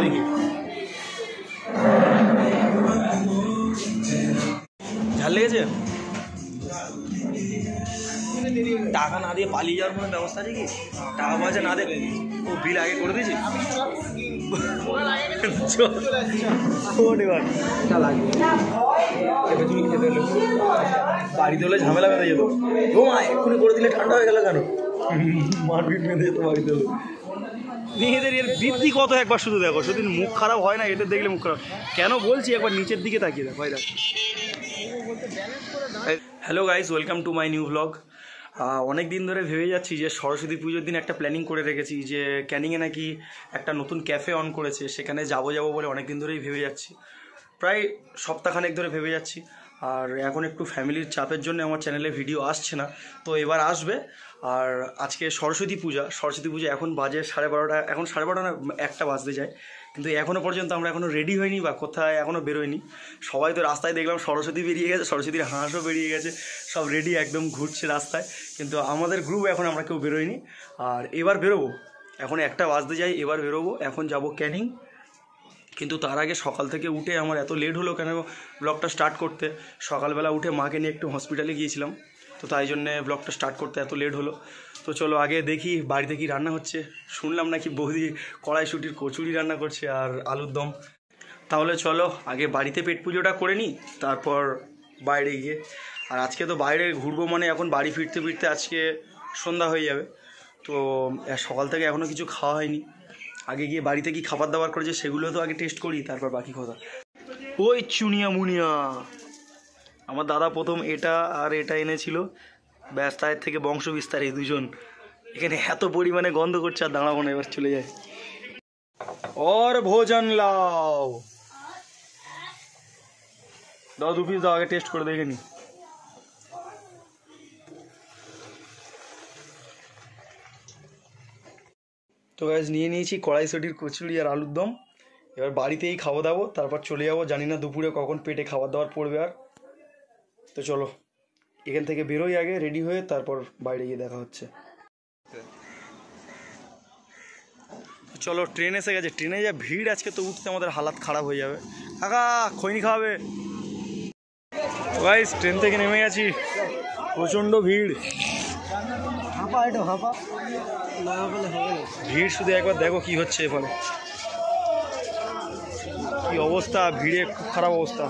দেখি ঝাল লেগেছে। টাকা না দিয়ে পালিয়ে যাওয়ার কোনো ব্যবস্থা আছে কি? টাকা পয়সা না দেবে ও বিল আগে করে দিয়েছি। বাড়িতে হলে ঝামেলা বেঁধে যেত। ও মা এক্ষুনি করে দিলে ঠান্ডা হয়ে গেল কেন? মারপিট বেঁধে যেত বাড়িতে হলে। মেয়েদের এর বৃদ্ধি কত একবার শুধু দেখো, সেদিন মুখ খারাপ হয় না এদের দেখলে মুখ খারাপ কেন বলছি, একবার নিচের দিকে তাকিয়ে দেখো। Hello guys, welcome to my new blog. অনেক দিন ধরে ভেবে যাচ্ছি যে সরস্বতী পুজোর দিন একটা প্ল্যানিং করে রেখেছি যে ক্যানিংয়ে নাকি একটা নতুন ক্যাফে অন করেছে, সেখানে যাবো বলে অনেক দিন ধরেই ভেবে যাচ্ছি, প্রায় সপ্তাহখানেক ধরে ভেবে যাচ্ছি। আর এখন একটু ফ্যামিলির চাপের জন্য আমার চ্যানেলে ভিডিও আসছে না, তো এবার আসবে। আর আজকে সরস্বতী পূজা এখন বাজে 12:30, এখন 12:30 না 1টা বাজতে যায়, কিন্তু এখনও পর্যন্ত আমরা এখনও রেডি হইনি বা কোথায় এখনও বেরোয়নি। সবাই তো রাস্তায় দেখলাম সরস্বতী বেরিয়ে গেছে, সরস্বতীর হাঁসও বেরিয়ে গেছে, সব রেডি একদম ঘুরছে রাস্তায়, কিন্তু আমাদের গ্রুপ এখন আমরা কেউ বেরোয়নি। আর এবার বেরোবো, এখন 1টা বাজতে যাই, এবার বেরোবো, এখন যাব ক্যানিং। কিন্তু তার আগে সকাল থেকে উঠে আমার এত লেট হলো কেন ব্লগটা স্টার্ট করতে, সকালবেলা উঠে মাকে নিয়ে একটু হসপিটালে গিয়েছিলাম, তো তাই জন্যে ব্লগটা স্টার্ট করতে এত লেট হলো। তো চলো আগে দেখি বাড়িতে কি রান্না হচ্ছে। শুনলাম নাকি বৌদি কড়াইশুঁটির কচুরি রান্না করছে আর আলুর দম। তাহলে চলো আগে বাড়িতে পেট পুজোটা করে নিই, তারপর বাইরে গিয়ে। আর আজকে তো বাইরে ঘুরবো মানে এখন বাড়ি ফিরতে ফিরতে আজকে সন্ধ্যা হয়ে যাবে, তো সকাল থেকে এখনও কিছু খাওয়া হয়নি। আগে গিয়ে বাড়িতে কি খাবার দাবার করেছে সেগুলো তো আগে টেস্ট করি, তারপর বাকি কথা। ওই চুনিয়া মুনিয়া আমার দাদা প্রথম এটা আর এটা এনেছিল, ব্যাস তার থেকে বংশ বিস্তার এই দুজন। এখানে এত পরিমাণে গন্ধ করছে আর দাঁড়াবো না, এবার চলে যায়। और भोजन लाओ, দাও 2 পিস দাও, আগে টেস্ট করে দেখে নি। তো গাইস নিয়ে নিয়েছি কড়াইশুঁটির কচুরি আর আলুর দম, এবার বাড়িতেই খাওয়া দাবো, তারপর চলে যাবো। জানি না দুপুরে কখন পেটে খাবার দাবার পড়বে আর। তো চলো এখান থেকে বেরোই আগে রেডি হয়ে, তারপর বাইরে গিয়ে দেখা হচ্ছে। চলো ট্রেন এসে গেছে, ট্রেনে যা ভিড় আজকে, তো উঠতে আমাদের হালাত খারাপ হয়ে যাবে। কাকা খৈনি খাওয়াবে? গাইস ট্রেন থেকে নেমে গেছি, প্রচণ্ড ভিড়। ভিড় শুধু একবার দেখো কি হচ্ছে এখানে, কি অবস্থা, ভিড়ে খুব খারাপ অবস্থা।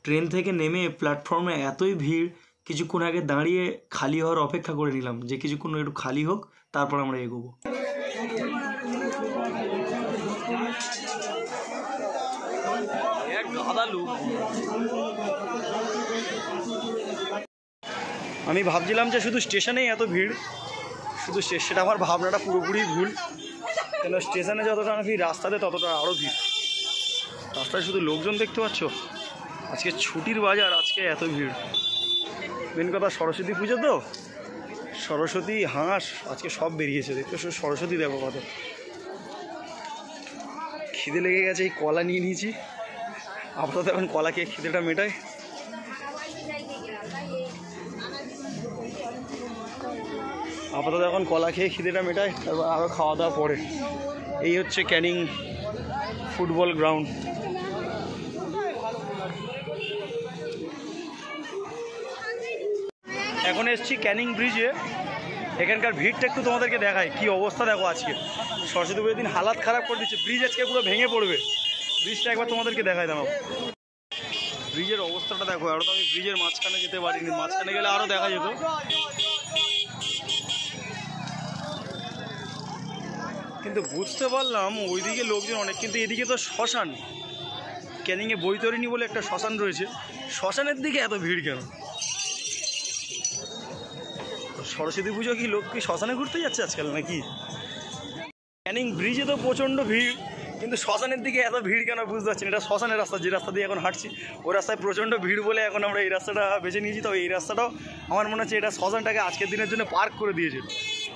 ট্রেন থেকে নেমে প্ল্যাটফর্মে এতই ভিড়, কিছুক্ষণ আগে দাঁড়িয়ে খালি হওয়ার অপেক্ষা করে নিলাম যে কিছুক্ষণ একটু খালি হোক, তারপর আমরা এগোবো। আমি ভাবছিলাম যে শুধু স্টেশনেই এত ভিড়, শুধু সেটা আমার ভাবনাটা পুরোপুরি ভুল, কেন স্টেশনে যতটা ভিড় রাস্তাতে ততটা আরও ভিড়। রাস্তায় শুধু লোকজন দেখতে পাচ্ছ, আজকে ছুটির বাজার, আজকে এত ভিড়। মেন কথা সরস্বতী পুজো তো, সরস্বতী হাঁস আজকে সব বেরিয়েছে, দেখতে শুধু সরস্বতী দেখো কত। খিদে লেগে গেছে, এই কলা নিয়ে নিয়েছি, আপাতত এখন কলা খেয়ে খিদেটা মেটাই। আপাতত এখন কলা খেয়ে খিদেটা মেটাই, তারপর আরও খাওয়া দাওয়া পরে। এই হচ্ছে ক্যানিং ফুটবল গ্রাউন্ড। এখন এসছি ক্যানিং ব্রিজে, এখানকার ভিড়টা একটু তোমাদেরকে দেখায়, কি অবস্থা দেখো আজকে। সরস্বতী পুজোর দিন হালাত খারাপ করে দিচ্ছে, ব্রিজ আজকে পুরো ভেঙে পড়বে। ব্রিজটা একবার তোমাদেরকে দেখায় দাঁড়াও, ব্রিজের অবস্থাটা দেখো। আরও তো আমি ব্রিজের মাঝখানে যেতে পারিনি, মাঝখানে গেলে আরও দেখা যেত। কিন্তু বুঝতে পারলাম ওইদিকে লোকজন অনেক, কিন্তু এদিকে তো শ্মশান, ক্যানিংয়ে বৈতরণী বলে একটা শ্মশান রয়েছে, শ্মশানের দিকে এত ভিড় কেন? সরস্বতী পুজো কি লোক কি শ্মশানে ঘুরতে যাচ্ছে আজকাল নাকি? ক্যানিং ব্রিজে তো প্রচণ্ড ভিড়, কিন্তু শ্মশানের দিকে এত ভিড় কেন বুঝতে পারছি না। এটা শ্মশানের রাস্তা, যে রাস্তা দিয়ে এখন হাঁটছি ওই রাস্তায় প্রচণ্ড ভিড় বলে এখন আমরা এই রাস্তাটা বেছে নিয়েছি। তো এই রাস্তাটাও আমার মনে হচ্ছে এটা শ্মশানটাকে আজকের দিনের জন্য পার্ক করে দিয়েছে,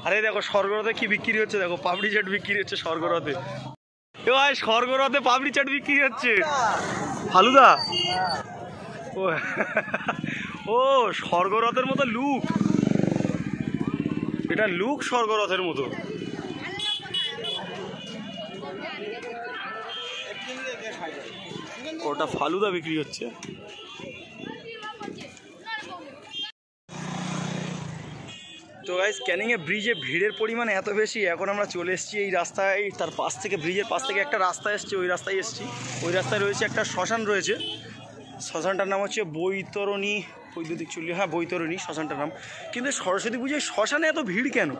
আরে দেখো স্বর্গরথে কি বিক্রি হচ্ছে, দেখো পাপড়ি চাট বিক্রি হচ্ছে স্বর্গরথে। এ ভাই স্বর্গরথে পাপড়ি চাট বিক্রি হচ্ছে, ফালুদা। ও ও স্বর্গরথের মতো লুক, এটা লুক স্বর্গরথের মতো। ওটা ফালুদা বিক্রি হচ্ছে। তো গাইস ক্যানিংয়ে ব্রিজে ভিড়ের পরিমাণ এত বেশি, এখন আমরা চলে এসেছি এই রাস্তায়, তার পাশ থেকে ব্রিজের পাশ থেকে একটা রাস্তা এসছে, ওই রাস্তায় এসেছি। ওই রাস্তায় রয়েছে একটা শ্মশান রয়েছে, শ্মশানটার নাম হচ্ছে বৈতরণী বৈদ্যুতিক চুল্লি, হ্যাঁ বৈতরণী শ্মশানটার নাম। কিন্তু সরস্বতী পুজোয় শ্মশানে এত ভিড় কেন?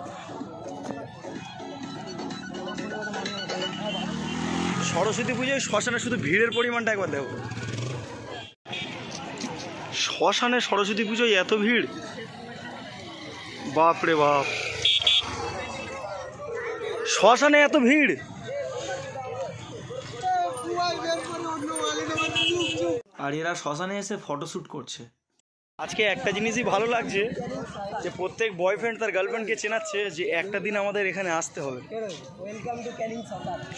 সরস্বতী পুজোয় শ্মশানে শুধু ভিড়ের পরিমাণটা একবার দেখো। শ্মশানে সরস্বতী পুজোয় এত ভিড়, বাপ রে বাপ, শ্মশানে এত ভিড়। আর এরা শ্মশানে এসে ফটোশ্যুট করছে। আজকে একটা জিনিসই ভালো লাগছে যে প্রত্যেক বয়ফ্রেন্ড তার গার্লফ্রেন্ডকে চেনাচ্ছে যে একটা দিন আমাদের এখানে আসতে হবে।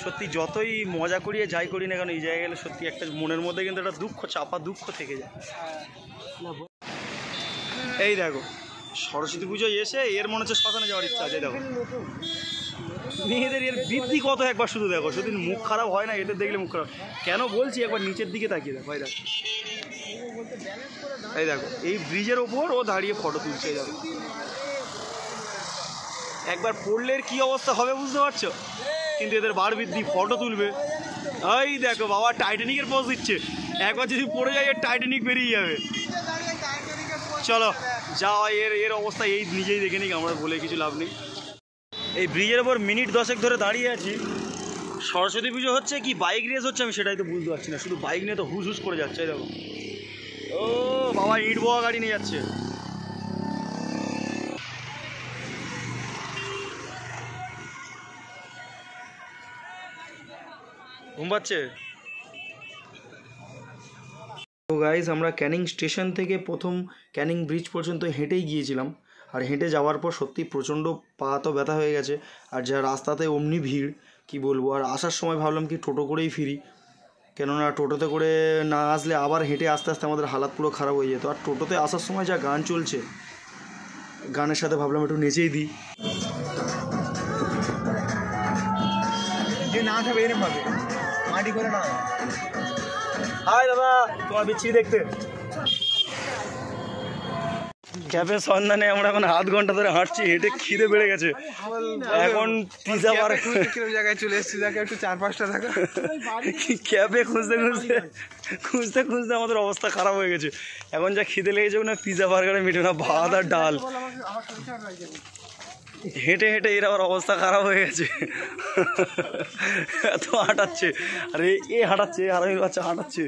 সত্যি যতই মজা করিয়ে যাই করি না কেন এই জায়গায় গেলে সত্যি একটা মনের মধ্যে কিন্তু একটা দুঃখ, চাপা দুঃখ থেকে যায়। এই দেখো সরস্বতী পুজোয় এসে এর মনে হচ্ছে শ্মশানে যাওয়ার ইচ্ছা আছে। দেখো মেয়েদের এর বৃদ্ধি কত, একবার শুধু দেখো, শুধু মুখ খারাপ হয় না এদের দেখলে মুখ খারাপ কেন বলছি, একবার নিচের দিকে তাকিয়ে দেখো। এই দেখো, এই দেখো এই ব্রিজের ওপর ও দাঁড়িয়ে ফটো তুলছে। এই দেখো একবার পড়লে কি অবস্থা হবে বুঝতে পারছো, কিন্তু এদের বার বৃদ্ধি ফটো তুলবে। এই দেখো বাবা টাইটানিকের পোজ দিচ্ছে, একবার যদি পড়ে যায় এর টাইটানিক বেরিয়ে যাবে। চলো যাও, এর অবস্থা এই নিজেই দেখে নিক, আমরা বলে কিছু লাভ নেই। এই ব্রিজের ওপর মিনিট 10 ধরে দাঁড়িয়ে আছি। সরস্বতী পুজো হচ্ছে কি বাইক রেস হচ্ছে আমি সেটাই তো বুঝতে পারছি না, শুধু বাইক নিয়ে তো হুস হুস করে যাচ্ছে। দেখো ও বাবা ইট বোয়া গাড়ি নিয়ে যাচ্ছে। ঘুম পাচ্ছে। তো গাইজ আমরা ক্যানিং স্টেশন থেকে প্রথম ক্যানিং ব্রিজ পর্যন্ত হেঁটেই গিয়েছিলাম, আর হেঁটে যাওয়ার পর সত্যি প্রচণ্ড পা তো ব্যথা হয়ে গেছে, আর যা রাস্তাতে অমনি ভিড় কি বলবো। আর আসার সময় ভাবলাম কি টোটো করেই ফিরি, কেননা টোটোতে করে না আসলে আবার হেঁটে আস্তে আস্তে আমাদের হালাত পুরো খারাপ হয়ে যেত। আর টোটোতে আসার সময় যা গান চলছে, গানের সাথে ভাবলাম একটু নেচেই দিই। যে না খাবে এরকম ভাবে মাটি করে না। হাই দাদা, তোমার বিচ্ছি দেখতে। ক্যাফে সন্ধানে আমরা এখন আধ ঘন্টা ধরে হাঁটছি, হেঁটে খিদে বেড়ে গেছে। এখন পিজা জায়গায় চলে এসেছি, যাকে একটু 4-5টা টাকা ক্যাফে খুঁজতে খুঁজতে আমাদের অবস্থা খারাপ হয়ে গেছে। এখন যা খিদে লেগেছে না, পিজা বার্গারে মিটে না, ভাত আর ডাল। হেঁটে হেঁটে এর আবার অবস্থা খারাপ হয়ে গেছে, এত হাঁটাচ্ছে। আরে এ হাঁটাচ্ছে, আরামের বাচ্চা হাঁটাচ্ছে,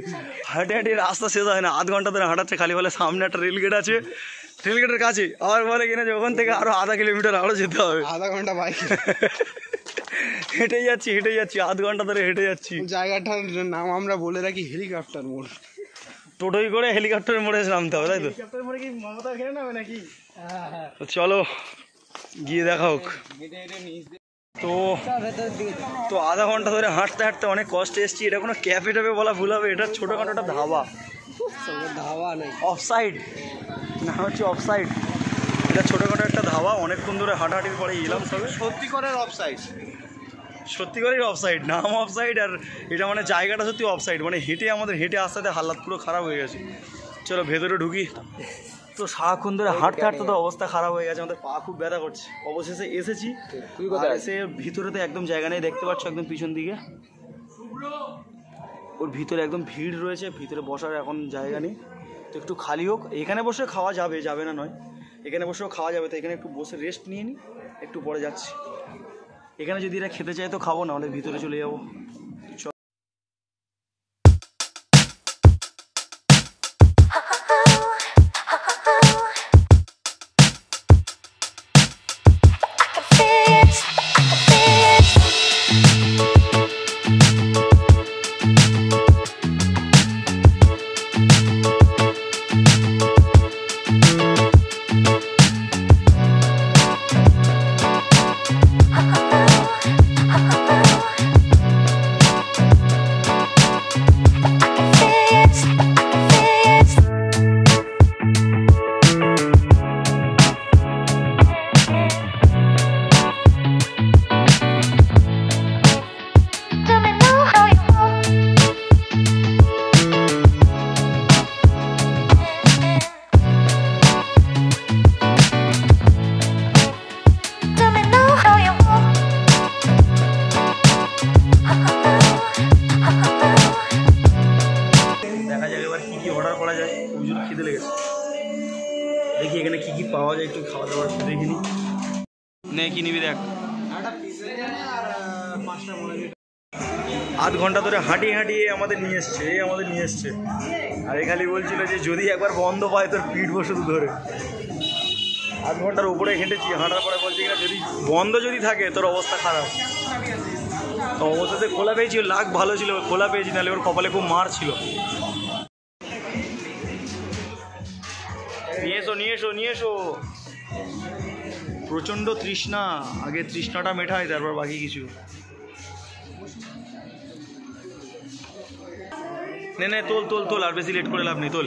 হাঁটে হাঁটে রাস্তা শেষ হয় না, আধ ঘন্টা ধরে হাঁটাচ্ছে। খালি বলে সামনে একটা রেলগেট আছে, রেলগেটের কাছে আবার বলে কিনা যে ওখান থেকে আরো আধা কিলোমিটার আরো যেতে হবে, আধা ঘন্টা বাইক হেঁটেই যাচ্ছি আধ ঘন্টা ধরে হেঁটে যাচ্ছি। জায়গাটার নাম আমরা বলে রাখি হেলিকপ্টার মোড়। টোটোই করে হেলিকপ্টারের মোড়ে নামতে হবে, তাই তো? হেলিকপ্টার মোড়ে কি মমতা ঘেরে নেবে নাকি? চলো গিয়ে দেখা হোক। তো আধা ঘন্টা ধরে হাঁটতে হাঁটতে অনেক কষ্টে এসেছি। এটা কোনো ক্যাফে ট্যাফে বলা ভুল হবে, এটা ছোটোখাটো একটা ধাবা। ধাবা নেই, অফসাইড না, হচ্ছে অফসাইড। এটা ছোটোখাটো একটা ধাবা, অনেকক্ষণ ধরে হাঁটাহাঁটির পরে এলাম সবে। সত্যিকারের অফসাইড, নাম অফসাইড, আর এটা মানে জায়গাটা সত্যি অফসাইড। মানে আমাদের হেঁটে আস্তে আস্তে হালাত পুরো খারাপ হয়ে গেছে। চলো ভেতরে ঢুকি। তো সারাক্ষণ ধরে হাঁটতে হাঁটতে তো অবস্থা খারাপ হয়ে গেছে, আমাদের পা খুব ব্যথা করছে। অবশেষে এসেছি, এসে ভিতরে তো একদম জায়গা নেই, দেখতে পাচ্ছ একদম পিছন দিকে ওর ভিতরে একদম ভিড় রয়েছে, ভিতরে বসার এখন জায়গা নেই। তো একটু খালি হোক, এখানে বসে খাওয়া যাবে না নয়, এখানে বসেও খাওয়া যাবে। তো এখানে একটু বসে রেস্ট নিয়ে নিই, একটু পরে যাচ্ছি। এখানে যদি এরা খেতে চায় তো খাবো, না হলে ভিতরে চলে যাবো। নে কি নিবি দেখ। আধ ঘন্টা ধরে হাঁটিয়ে হাঁটিয়ে আমাদের নিয়ে এসছে আর এ খালি বলছিল যে যদি একবার বন্ধ পায় তোর পিঠ বসে ধরে। আধ ঘন্টার উপরে হেঁটেছি, হাঁটার পরে বলছি কিনা যদি বন্ধ যদি থাকে তোর অবস্থা খারাপ। তো অবস্থাতে খোলা পেয়েছি, লাগ ভালো ছিল খোলা পেয়েছি, নাহলে ওর কপালে খুব মার ছিল। নিয়ে এসো। প্রচণ্ড তৃষ্ণা, আগে তৃষ্ণাটা মেটায় তারপর বাকি কিছু। নে তোল আর বেশি লেট করে লাভ নেই, তোল।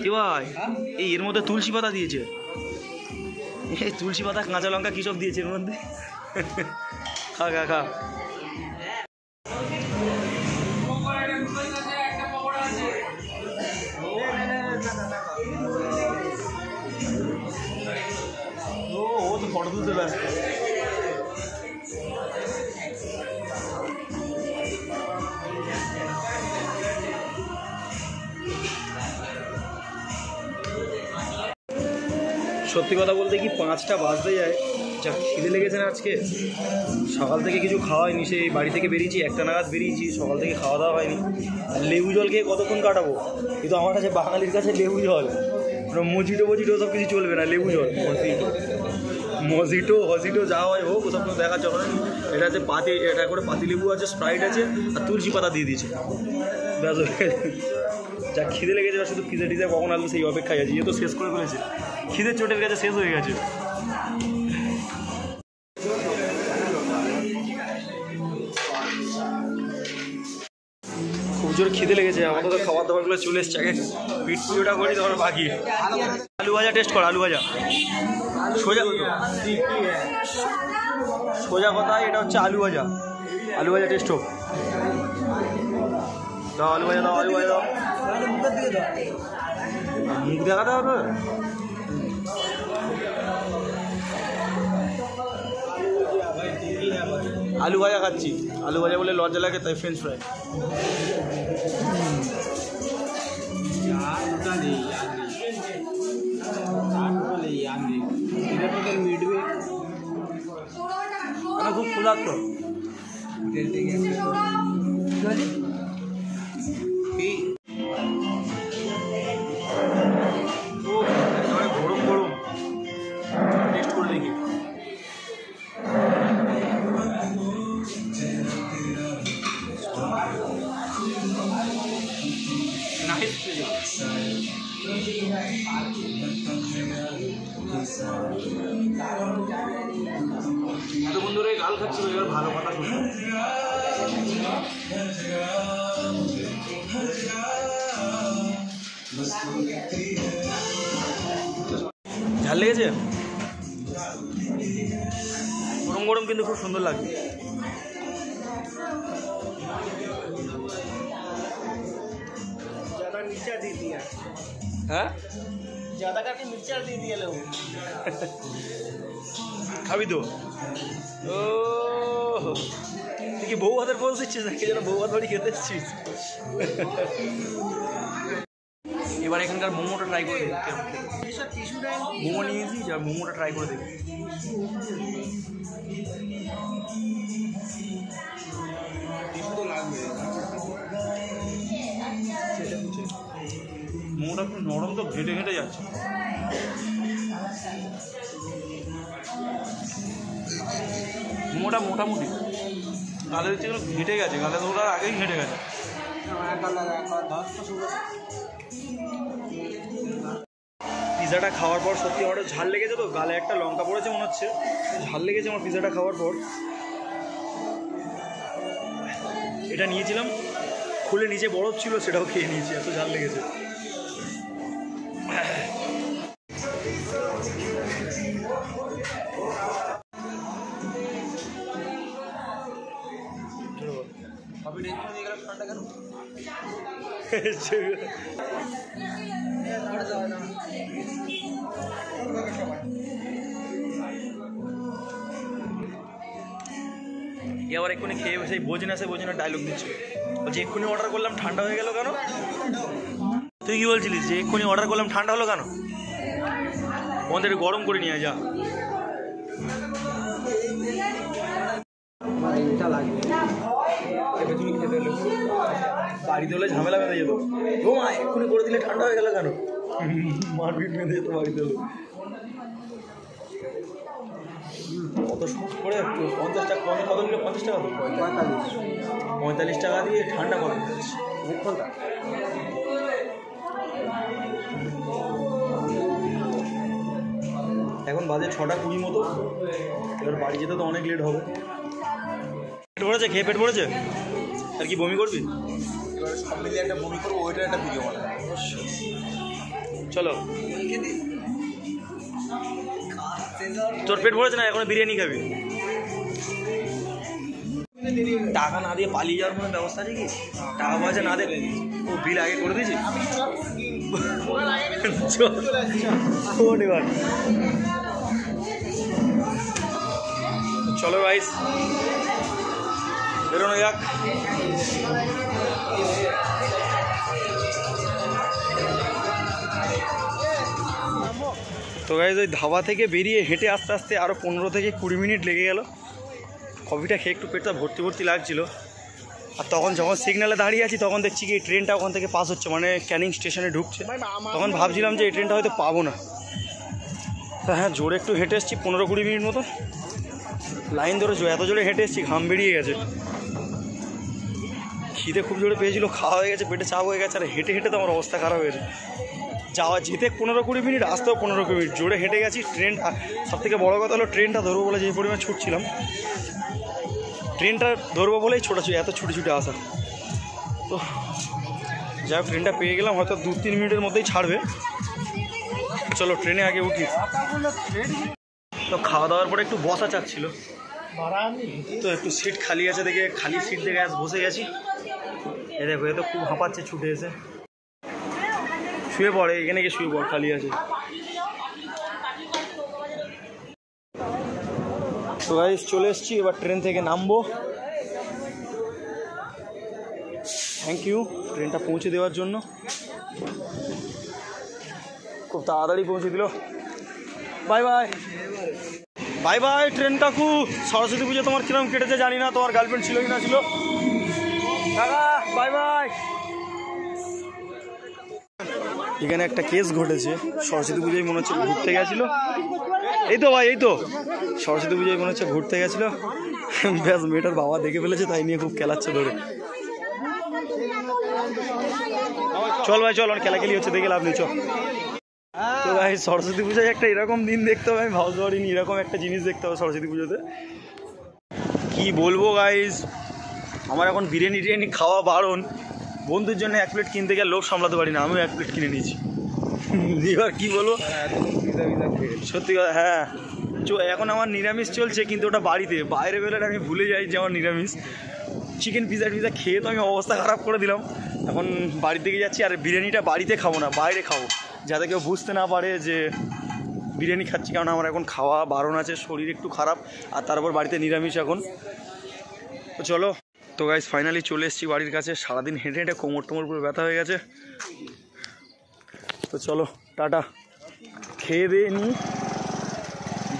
কি ভাই এই এর মধ্যে তুলসী পাতা দিয়েছে, এই তুলসী পাতা কাঁচা লঙ্কা কি সব দিয়েছে এর মধ্যে। খা ও তো ফটো তুলতে ব্যস্ত। সত্যি কথা বলতে কি 5টা বাজতে যায়, যা খিদে লেগেছে না আজকে। সকাল থেকে কিছু খাওয়া হয়নি, সেই বাড়ি থেকে বেরিয়েছি 1টা নাগাদ বেরিয়েছি, সকাল থেকে খাওয়া দাওয়া হয়নি। লেবু জল খেয়ে কতক্ষণ কাটাবো, কিন্তু আমার কাছে বাঙালির কাছে লেবু জল, মজিটো সব কিছু চলবে না, লেবু জল মজিটো যা হয় হোক ওসব কিছু দেখা চলে না। এটা আছে এটা করে পাতি লেবু আছে, স্প্রাইট আছে আর তুলসী পাতা দিয়ে দিয়েছে, ব্যাস। যা খিদে লেগেছে, শুধু পিজা টিজা কখন আসবে সেই অপেক্ষায় আছে। ইয়ে তো শেষ করে ফেলেছে, খিদের চোটের কাছে শেষ হয়ে গেছে। খুব জোর খিদে লেগেছে, আমাদের তো খাবার দাবারগুলো চলে এসছে। আগে পিঠ পুজোটা করি, তারপর বাকি। আলু ভাজা টেস্ট কর, আলু ভাজা সোজা কথা, এটা হচ্ছে আলু ভাজা টেস্ট হোক। দাও আলু ভাজা দাও মুখ দেখাতে হবে। আলু ভাজা খাচ্ছি, আলু ভাজা বলে লজ্জা লাগে তাই ফ্রেঞ্চ ফ্রাই। খুব ক্ষুধার্ত। গরম টেস্ট করে দেখি। এত বন্ধুরা গাল খাচ্ছিল, এবার ভালো কথা শুনবো। ঝাল লেগেছে, গরম কিন্তু খুব সুন্দর লাগছে। হ্যাঁ ज़्यादा करके मिर्चा दे दिया लोग। খাবি তো? ও তুই কি বউ হাতের পোজ দিচ্ছিস নাকি, যেন বউ হাত বাড়ি খেতে এসেছিস? এবার এখানকার মোমোটা ট্রাই করে দেখি। মোমো নিয়েছি, যা মোমোটা ট্রাই করে দেখি। মোমোটা খুব নরম তো, ঘেটে যাচ্ছে। মোমোটা মোটামুটি গালের হচ্ছে ঘেটে গেছে, গালে তোলার আগেই ঘেটে গেছে। পিজাটা খাওয়ার পর সত্যি আমার ঝাল লেগেছে, তো গালে একটা লঙ্কা পড়েছে মনে হচ্ছে, ঝাল লেগেছে আমার পিজাটা খাওয়ার পর। এটা নিয়েছিলাম, খুলে নিচে বরফ ছিল, সেটাও খেয়ে নিয়েছি, এত ঝাল লেগেছে। এবার এক্ষুনি খেয়ে সেই বোঝে না ডায়লগ দিচ্ছে, বলছে এক্ষুনি অর্ডার করলাম ঠান্ডা হয়ে গেল কেন? তুই কি বলছিলিস যে এক্ষুনি অর্ডার করলাম ঠান্ডা হলো কেন? আমাদের গরম করে নিয়ে যা। তুমি খেতে হলে বাড়িতে হলে ঝামেলা বেঁধে যেত। ও মা এক্ষুনি করে দিলে ঠান্ডা হয়ে গেল কেন? মারপিট বেঁধে যেত বাড়িতে হলে। কত সুখ করে 50 টাকা কত নিল? 50 টাকা তো 45 টাকা দিয়ে ঠান্ডা কত দিচ্ছে? এখন বাজে 6:20 মতো। এবার বাড়ি যেতে তো অনেক লেট হবে। পেট ভরেছে? খেয়ে পেট ভরেছে? আর কি বমি করবি? সব মিলিয়ে একটা বমি করবো, ওইটা একটা ভিডিও বানাবো। চলো। তোর পেট ভরেছে না? এখন বিরিয়ানি খাবি? টাকা না দিয়ে পালিয়ে যাওয়ার কোনো ব্যবস্থা আছে কি? টাকা পয়সা না দেবে ও বিল আগে করে দিয়েছি। চলো গাইস বেরোনো যাক। তো গাইস ওই ধাবা থেকে বেরিয়ে হেঁটে আস্তে আস্তে আরও 15 থেকে 20 মিনিট লেগে গেল। কফিটা খেয়ে একটু পেটটা ভর্তি ভর্তি লাগছিল। আর তখন যখন সিগন্যালে দাঁড়িয়ে আছি তখন দেখছি কি এই ট্রেনটা ওখান থেকে পাস হচ্ছে, মানে ক্যানিং স্টেশনে ঢুকছে। তখন ভাবছিলাম যে এই ট্রেনটা হয়তো পাবো না। তা হ্যাঁ জোরে একটু হেঁটে এসেছি 15-20 মিনিট মতো। লাইন ধরে এত জোরে হেঁটে এসেছি ঘাম বেরিয়ে গেছে। খিদে খুব জোরে পেয়েছিল, খাওয়া হয়ে গেছে, পেটে চাপ হয়ে গেছে। আর হেঁটে হেঁটে তো আমার অবস্থা খারাপ হয়েছে। যাওয়া যেতে 15-20 মিনিট, আসতেও 15-20 মিনিট জোরে হেঁটে গেছি। ট্রেন সবথেকে বড়ো কথা হলো ট্রেনটা ধরবো বলে যে পরিমাণ ছুটছিলাম, ট্রেনটা ধরবো বলেই ছোটাছুটি, এত ছুটে ছুটে আসা। তো যাই হোক ট্রেনটা পেয়ে গেলাম, হয়তো 2-3 মিনিটের মধ্যেই ছাড়বে। চলো ট্রেনে আগে উঠি। তো খাওয়া দাওয়ার পরে একটু বসা চাচ্ছিল, তো একটু সিট খালি আছে দেখে খালি সিট দেখে বসে গেছি। এ দেখো এ তো খুব হাঁপাচ্ছে ছুটে এসে। শুয়ে পড়ে এখানে, গিয়ে শুয়ে পড়, খালি আছে। তো গাইস চলে এসেছি, এবার ট্রেন থেকে নামবো। থ্যাংক ইউ ট্রেনটা পৌঁছে দেওয়ার জন্য, খুব তাড়াতাড়ি পৌঁছে দিল। Bye bye bye bye train কাকু। সরস্বতী পুজো তোমার কিরম কেটেছে জানি না, তোমার গার্লফ্রেন্ড ছিল কি না ছিল। কাকা বাই বাই। এখানে একটা কেস ঘটেছে, সরস্বতী পুজোয় মনে হচ্ছে ঘুরতে গেছিল। এই তো ভাই এই তো সরস্বতী পুজোয় মনে হচ্ছে ঘুরতে গেছিলো, ব্যাস মেয়েটার বাবা দেখে ফেলেছে, তাই নিয়ে খুব খেলাচ্ছে ধরে। চল ভাই চল, আর খেলাখেলি হচ্ছে, দেখে লাভ নেই চল। তো ভাই সরস্বতী পুজোয় একটা এরকম দিন দেখতে হবে, আমি ভাবতে পারিনি এরকম একটা জিনিস দেখতে হবে সরস্বতী পুজোতে। কি বলবো গাইস, আমার এখন বিরিয়ানি টিরিয়ানি খাওয়া বারণ। বন্ধুর জন্য 1 প্লেট কিনতে গেলে লোভ সামলাতে পারি না, আমিও 1 প্লেট কিনে নিয়েছি। এবার কি বলবো সত্যি কথা। হ্যাঁ এখন আমার নিরামিষ চলছে, কিন্তু ওটা বাড়িতে, বাইরে বেরোলে আমি ভুলে যাই যে আমার নিরামিষ। চিকেন পিজা টিজা খেয়ে তো আমি অবস্থা খারাপ করে দিলাম। এখন বাড়ির দিকে যাচ্ছি, আর বিরিয়ানিটা বাড়িতে খাবো না, বাইরে খাবো, যাতে কেউ বুঝতে না পারে যে বিরিয়ানি খাচ্ছি। কারণ আমার এখন খাওয়া বারণ আছে, শরীর একটু খারাপ, আর তারপর বাড়িতে নিরামিষ এখন। তো চলো। তো গাইস ফাইনালি চলে এসেছি বাড়ির কাছে। সারাদিন হেঁটে হেঁটে কোমর টোমর পুরো ব্যথা হয়ে গেছে। তো চলো টাটা। খেয়ে দিয়ে নিই,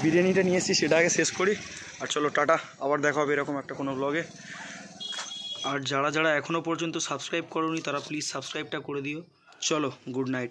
বিরিয়ানিটা নিয়ে এসেছি সেটা আগে শেষ করি। আর চলো টাটা, আবার দেখা হবে এরকম একটা কোনো ব্লগে। আর যারা যারা এখনও পর্যন্ত সাবস্ক্রাইব করোনি তারা প্লিজ সাবস্ক্রাইবটা করে দিও। চলো গুড নাইট।